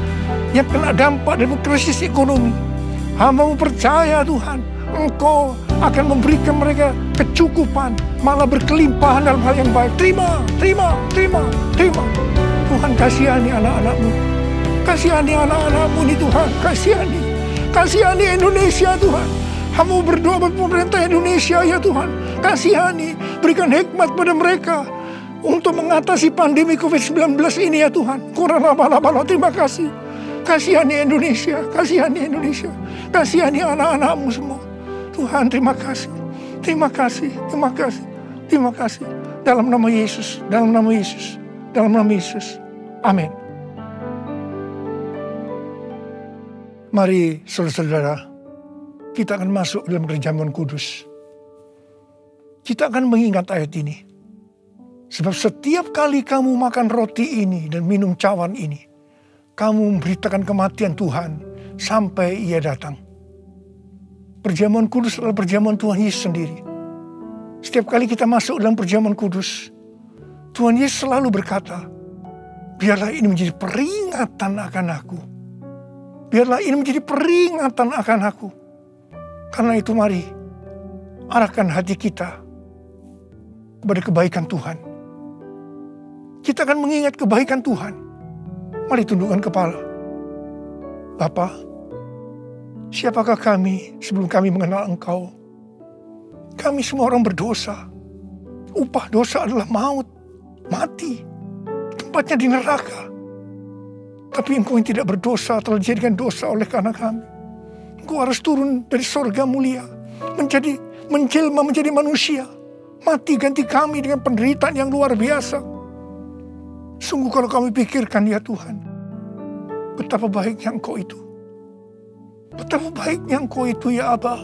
yang kena dampak dari krisis ekonomi. Hamba percaya Tuhan, Engkau akan memberikan mereka kecukupan, malah berkelimpahan dalam hal yang baik. Terima. Tuhan kasihani anak-anak-Mu. Kasihani anak-anak-Mu ini Tuhan, kasihani. Kasihani Indonesia Tuhan. Hamba berdoa buat pemerintah Indonesia ya Tuhan. Kasihani, berikan hikmat pada mereka untuk mengatasi pandemi COVID-19 ini ya Tuhan. Terima kasih. Kasihani Indonesia, kasihani Indonesia. Kasihani anak-anak-Mu semua. Tuhan terima kasih. Terima kasih, terima kasih, terima kasih. Dalam nama Yesus, dalam nama Yesus, dalam nama Yesus. Amin. Mari saudara-saudara, kita akan masuk dalam perjamuan kudus. Kita akan mengingat ayat ini. Sebab setiap kali kamu makan roti ini dan minum cawan ini, kamu memberitakan kematian Tuhan sampai Ia datang. Perjamuan kudus adalah perjamuan Tuhan Yesus sendiri. Setiap kali kita masuk dalam perjamuan kudus, Tuhan Yesus selalu berkata, Biarlah ini menjadi peringatan akan aku. Biarlah ini menjadi peringatan akan aku. Karena itu mari arahkan hati kita kepada kebaikan Tuhan. Kita akan mengingat kebaikan Tuhan. Mari tundukkan kepala. Bapa, siapakah kami sebelum kami mengenal Engkau? Kami semua orang berdosa. Upah dosa adalah maut, mati. Tempatnya di neraka. Tapi Engkau yang tidak berdosa telah dijadikan dosa oleh karena kami. Engkau harus turun dari sorga mulia. Menjelma menjadi manusia. Mati ganti kami dengan penderitaan yang luar biasa. Sungguh kalau kami pikirkan ya Tuhan. Betapa baiknya Engkau itu. Betapa baiknya Engkau itu ya Abba.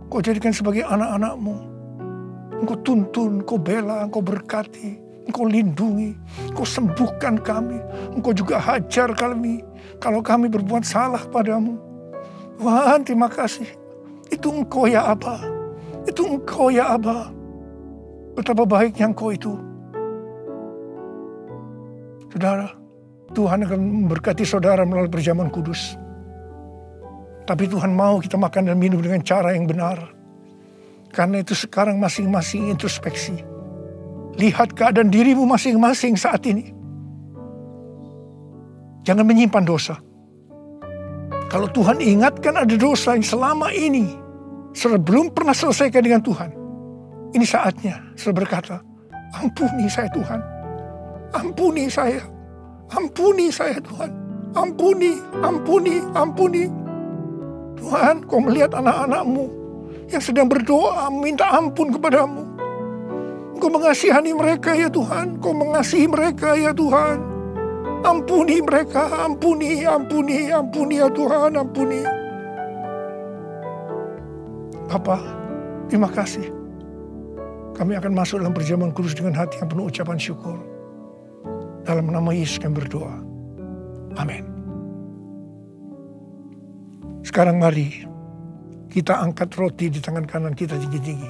Engkau jadikan sebagai anak-anak-Mu. Engkau tuntun, Engkau bela, Engkau berkati. Engkau lindungi, Engkau sembuhkan kami. Engkau juga hajar kami kalau kami berbuat salah padamu. Tuhan, terima kasih. Itu Engkau ya Abba. Itu Engkau ya Abba. Betapa baiknya Engkau itu. Saudara, Tuhan akan memberkati saudara melalui perjamuan kudus. Tapi Tuhan mau kita makan dan minum dengan cara yang benar. Karena itu sekarang masing-masing introspeksi. Lihat keadaan dirimu masing-masing saat ini. Jangan menyimpan dosa. Kalau Tuhan ingatkan ada dosa yang selama ini belum pernah selesaikan dengan Tuhan. Ini saatnya saudara berkata, ampuni saya Tuhan. Ampuni saya. Ampuni saya Tuhan. Ampuni, ampuni, ampuni. Tuhan, Kau melihat anak-anak-Mu yang sedang berdoa minta ampun kepadamu. Kau mengasihani mereka ya Tuhan. Kau mengasihi mereka ya Tuhan. Ampuni mereka. Ampuni, ampuni, ampuni ya Tuhan. Ampuni. Bapa, terima kasih. Kami akan masuk dalam perjamuan kudus dengan hati yang penuh ucapan syukur. Dalam nama Yesus kami berdoa. Amin. Sekarang mari kita angkat roti di tangan kanan kita tinggi-tinggi.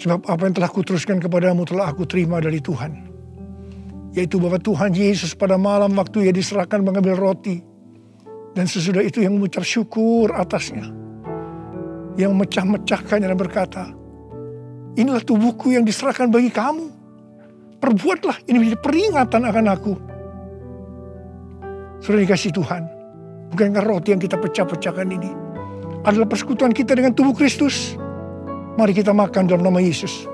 Sebab apa yang telah kuteruskan kepadamu telah aku terima dari Tuhan. Yaitu bahwa Tuhan Yesus pada malam waktu Ia diserahkan mengambil roti. Dan sesudah itu yang mengucap syukur atasnya. Yang mecah-mecahkannya dan berkata, inilah tubuhku yang diserahkan bagi kamu. Perbuatlah ini menjadi peringatan akan aku. Sudah dikasih Tuhan. Bukankah roti yang kita pecah-pecahkan ini adalah persekutuan kita dengan tubuh Kristus? Mari kita makan dalam nama Yesus.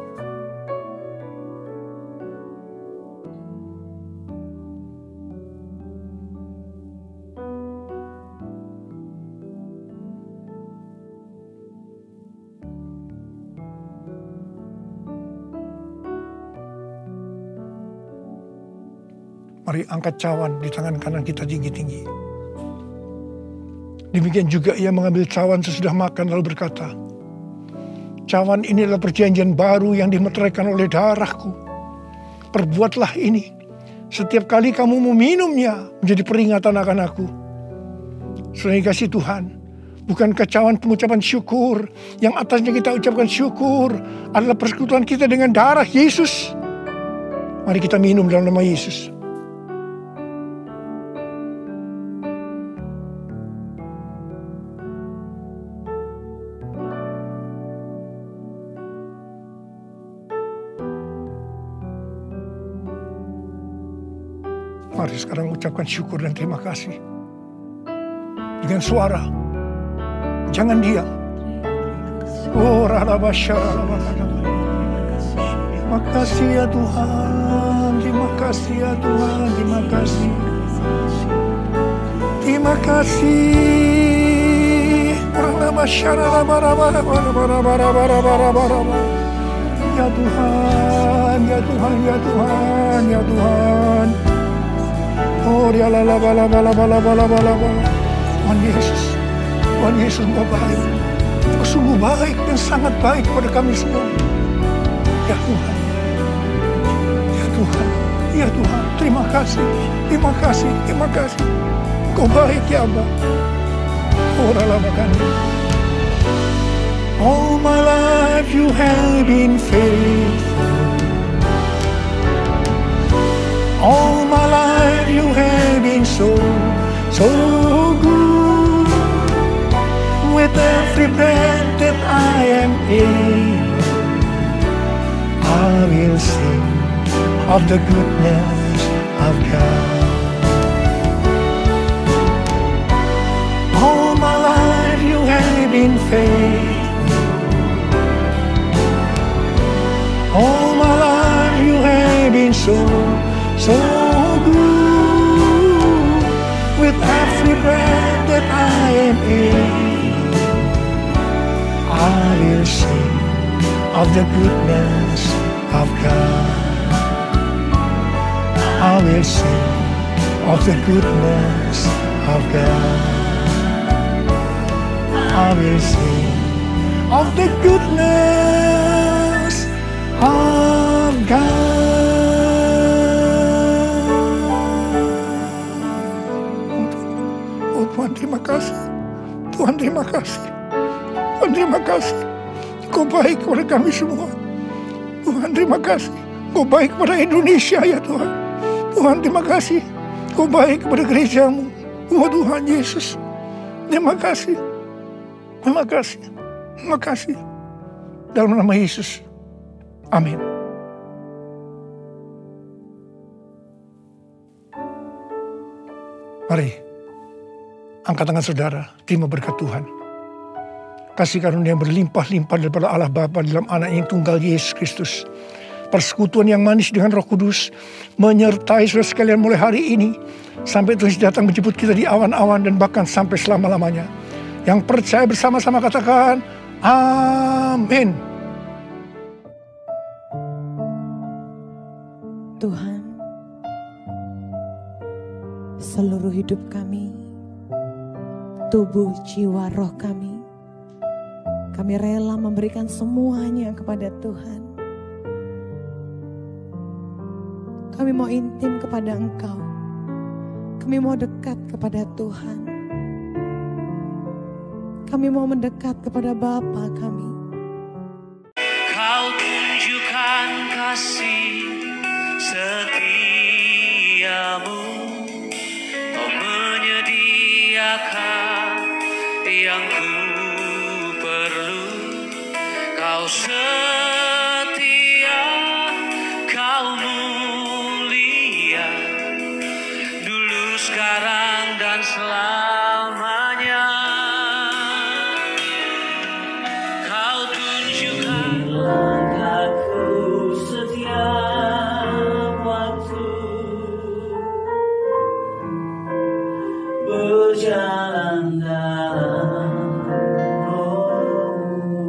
Mari angkat cawan di tangan kanan kita tinggi-tinggi. Demikian juga Ia mengambil cawan sesudah makan lalu berkata, cawan ini adalah perjanjian baru yang dimeteraikan oleh darahku. Perbuatlah ini. Setiap kali kamu meminumnya menjadi peringatan akan aku. Selain kasih Tuhan, bukankah cawan pengucapan syukur yang atasnya kita ucapkan syukur adalah persekutuan kita dengan darah Yesus? Mari kita minum dalam nama Yesus. Mari sekarang ucapkan syukur dan terima kasih. Dengan suara. Jangan diam. Oh, terima kasih ya Tuhan. Terima kasih ya Tuhan. Terima kasih. Terima kasih. Ya Tuhan, ya Tuhan, ya Tuhan, ya Tuhan. Oh, dia Tuhan Yesus, Tuhan Yesus Engkau baik, Engkau sungguh baik dan sangat baik kepada kami semua. Ya Tuhan, ya Tuhan, ya Tuhan, terima kasih, terima kasih, terima kasih. Engkau baik ya Abba. Oh, all my life you have been faithful. I will sing of the goodness of God. All my life you have been faithful. All my life you have been so good. With every breath that I am in, I will sing of the goodness of God. I will sing of the goodness of God. I will sing of the goodness of God. Oh Tuhan, terima kasih. Tuhan, terima kasih. Tuhan, terima kasih. Kau baik kepada kami semua. Tuhan, terima kasih. Kau baik kepada Indonesia ya Tuhan. Tuhan, terima kasih. Kau baik kepada gerejamu. Oh Tuhan Yesus, terima kasih. Terima kasih. Terima kasih. Dalam nama Yesus. Amin. Mari, angkat tangan saudara, terima berkat Tuhan. Kasih karunia yang berlimpah-limpah daripada Allah Bapa dalam anak yang tunggal Yesus Kristus. Persekutuan yang manis dengan Roh Kudus menyertai saudara sekalian mulai hari ini sampai Tuhan datang menjemput kita di awan-awan dan bahkan sampai selama-lamanya. Yang percaya bersama-sama katakan amin. Tuhan, seluruh hidup kami, tubuh, jiwa, roh kami rela memberikan semuanya kepada Tuhan. Kami mau intim kepada Engkau. Kami mau dekat kepada Tuhan. Kami mau mendekat kepada Bapa kami. Kau tunjukkan kasih setiamu, Kau menyediakan yang ku perlu. Kau setia, Kau mulia, dulu, sekarang, dan selamanya. Kau tunjukkan langkahku setiap waktu, berjalan dalam Roh-Mu.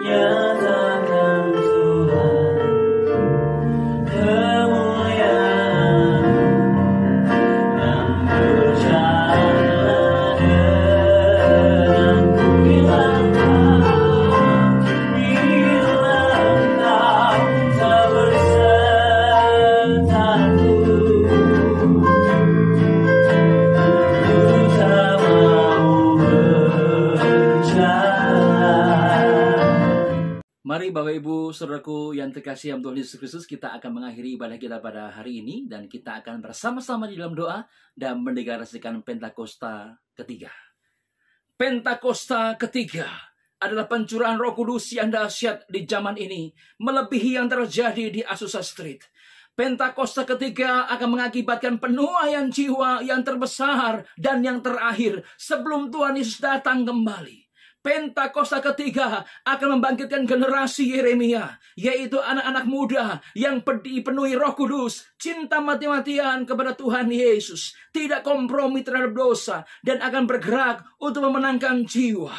Nyatakan Tuhan kemuliaan dan berjalanlah denganku bila Engkau tak bersertaku. Ku tak mau berjalan. Mari Bapak Ibu Saudaraku yang terkasih dalam Tuhan Yesus Kristus, kita akan mengakhiri ibadah kita pada hari ini dan kita akan bersama-sama di dalam doa dan mendeklarasikan Pentakosta ketiga. Pentakosta ketiga adalah pencurahan Roh Kudus yang dahsyat di zaman ini, melebihi yang terjadi di Azusa Street. Pentakosta ketiga akan mengakibatkan penuaian jiwa yang terbesar dan yang terakhir sebelum Tuhan Yesus datang kembali. Pentakosta ketiga akan membangkitkan generasi Yeremia, yaitu anak-anak muda yang dipenuhi Roh Kudus, cinta mati-matian kepada Tuhan Yesus, tidak kompromi terhadap dosa, dan akan bergerak untuk memenangkan jiwa.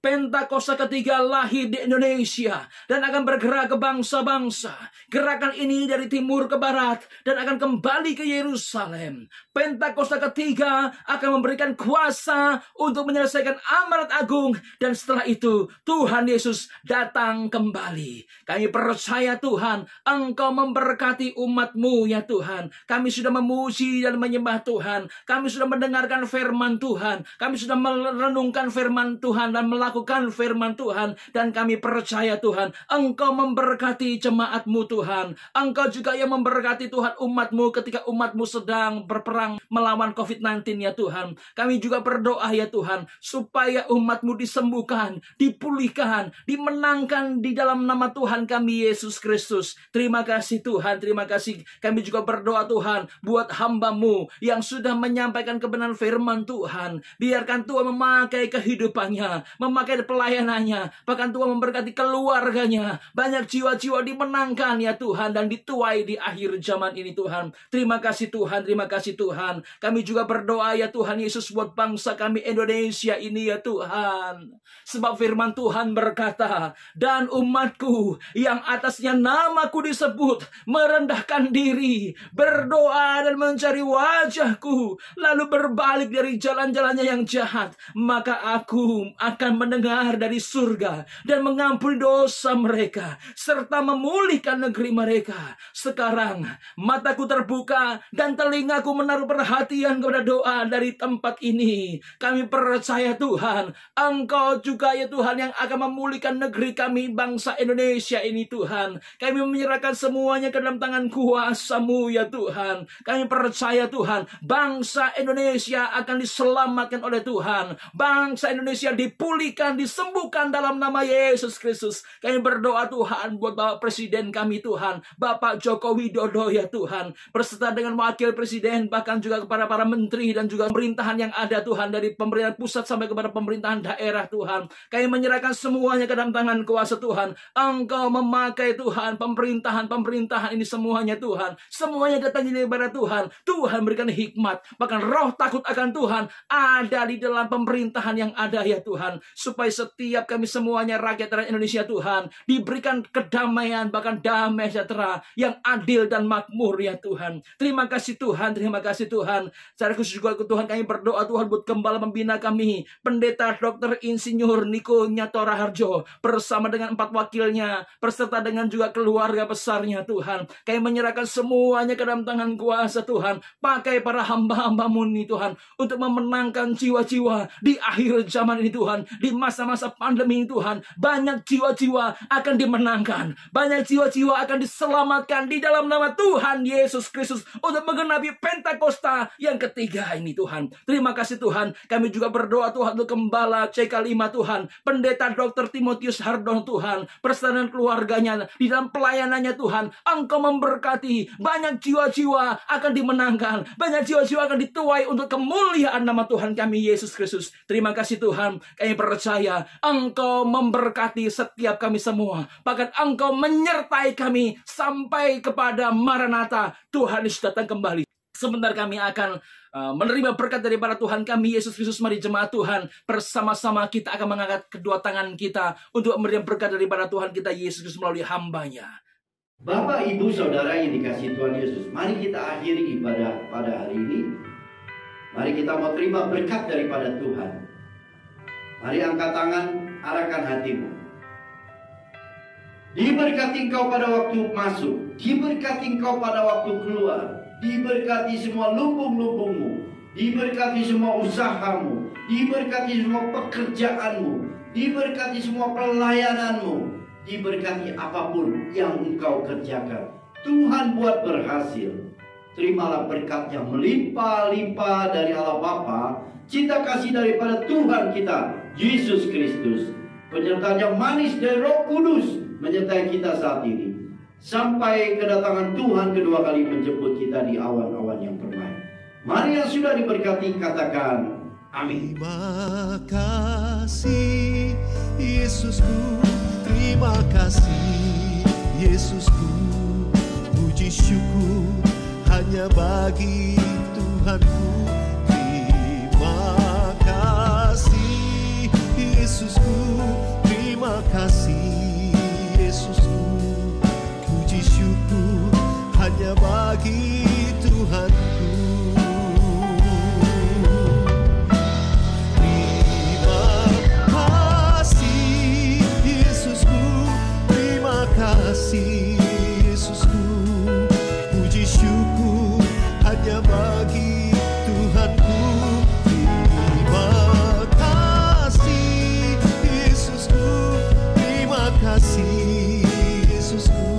Pentakosta ketiga lahir di Indonesia dan akan bergerak ke bangsa-bangsa. Gerakan ini dari timur ke barat dan akan kembali ke Yerusalem. Pentakosta ketiga akan memberikan kuasa untuk menyelesaikan amanat agung, dan setelah itu Tuhan Yesus datang kembali. Kami percaya Tuhan, Engkau memberkati umat-Mu ya Tuhan. Kami sudah memuji dan menyembah Tuhan. Kami sudah mendengarkan firman Tuhan. Kami sudah merenungkan firman Tuhan dan melakukan melakukan firman Tuhan. Dan kami percaya Tuhan, Engkau memberkati jemaat-Mu Tuhan. Engkau juga yang memberkati Tuhan umat-Mu ketika umat-Mu sedang berperang melawan COVID-19 ya Tuhan. Kami juga berdoa ya Tuhan, supaya umat-Mu disembuhkan, dipulihkan, dimenangkan di dalam nama Tuhan kami Yesus Kristus. Terima kasih Tuhan, terima kasih. Kami juga berdoa Tuhan, buat hamba-Mu yang sudah menyampaikan kebenaran firman Tuhan. Biarkan Tuhan memakai kehidupannya, memakai pelayanannya, bahkan Tuhan memberkati keluarganya. Banyak jiwa-jiwa dimenangkan ya Tuhan, dan dituai di akhir zaman ini Tuhan. Terima kasih Tuhan, terima kasih Tuhan. Kami juga berdoa ya Tuhan Yesus buat bangsa kami Indonesia ini ya Tuhan. Sebab firman Tuhan berkata, dan umatku yang atasnya namaku disebut, merendahkan diri, berdoa dan mencari wajahku, lalu berbalik dari jalan-jalannya yang jahat, maka aku akan mendengar dari surga dan mengampuni dosa mereka, serta memulihkan negeri mereka. Sekarang mataku terbuka dan telingaku menaruh perhatian kepada doa dari tempat ini. Kami percaya Tuhan, Engkau juga ya Tuhan yang akan memulihkan negeri kami, bangsa Indonesia ini Tuhan. Kami menyerahkan semuanya ke dalam tangan kuasa-Mu ya Tuhan. Kami percaya Tuhan, bangsa Indonesia akan diselamatkan oleh Tuhan. Bangsa Indonesia dipulihkan, disembuhkan dalam nama Yesus Kristus. Kami berdoa Tuhan buat Bapak Presiden kami Tuhan, Bapak Joko Widodo ya Tuhan, berserta dengan Wakil Presiden, bahkan juga kepada para menteri dan juga pemerintahan yang ada Tuhan, dari pemerintahan pusat sampai kepada pemerintahan daerah Tuhan. Kami menyerahkan semuanya ke dalam tangan kuasa Tuhan. Engkau memakai Tuhan pemerintahan ini semuanya Tuhan. Semuanya datang daripada Tuhan. Tuhan berikan hikmat, bahkan roh takut akan Tuhan ada di dalam pemerintahan yang ada ya Tuhan. Supaya setiap kami semuanya rakyat rakyat Indonesia Tuhan diberikan kedamaian, bahkan damai sejahtera yang adil dan makmur ya Tuhan. Terima kasih Tuhan, terima kasih Tuhan. Secara khusus juga Tuhan kami berdoa Tuhan buat gembala pembina kami, Pendeta Dr. Insinyur Niko Nyatora Harjo bersama dengan 4 wakilnya, berserta dengan juga keluarga besarnya Tuhan. Kami menyerahkan semuanya ke dalam tangan kuasa Tuhan. Pakai para hamba-hamba-Mu ini Tuhan, untuk memenangkan jiwa-jiwa di akhir zaman ini Tuhan. Di masa-masa pandemi ini Tuhan, banyak jiwa-jiwa akan dimenangkan, banyak jiwa-jiwa akan diselamatkan di dalam nama Tuhan Yesus Kristus, untuk menggenapi Pentakosta yang ketiga ini Tuhan. Terima kasih Tuhan. Kami juga berdoa Tuhan untuk Gembala CK5 Tuhan, Pendeta Dr. Timotius Hardono Tuhan, bersama dengan keluarganya di dalam pelayanannya Tuhan. Engkau memberkati, banyak jiwa-jiwa akan dimenangkan, banyak jiwa-jiwa akan dituai untuk kemuliaan nama Tuhan kami Yesus Kristus. Terima kasih Tuhan. Kami percaya Engkau memberkati setiap kami semua, bahkan Engkau menyertai kami sampai kepada Maranatha, Tuhan Yesus datang kembali. Sebentar kami akan menerima berkat daripada Tuhan kami Yesus Kristus. Mari jemaat Tuhan, bersama-sama kita akan mengangkat kedua tangan kita untuk menerima berkat daripada Tuhan kita Yesus Kristus melalui hamba-Nya. Bapak, Ibu, Saudara yang dikasihi Tuhan Yesus, mari kita akhiri ibadah pada hari ini. Mari kita mau terima berkat daripada Tuhan. Mari angkat tangan, arahkan hatimu. Diberkati engkau pada waktu masuk, diberkati engkau pada waktu keluar, diberkati semua lumbung-lumbungmu, diberkati semua usahamu, diberkati semua pekerjaanmu, diberkati semua pelayananmu, diberkati apapun yang engkau kerjakan. Tuhan buat berhasil. Terimalah berkat yang melimpah-limpah dari Allah Bapa, cinta kasih daripada Tuhan kita Yesus Kristus, penyertaan yang manis dari Roh Kudus menyertai kita saat ini, sampai kedatangan Tuhan kedua kali menjemput kita di awan-awan yang permai. Mari yang sudah diberkati katakan amin. Terima kasih Yesusku, terima kasih Yesusku, puji syukur hanya bagi Tuhanku. Terima kasih Yesusku, terima kasih Yesusku, puji syukur hanya bagi Tuhanku. Terima kasih Yesusku, terima kasih Yesusku, puji syukur hanya bagi Tuhanku. Terima kasih Yesusku.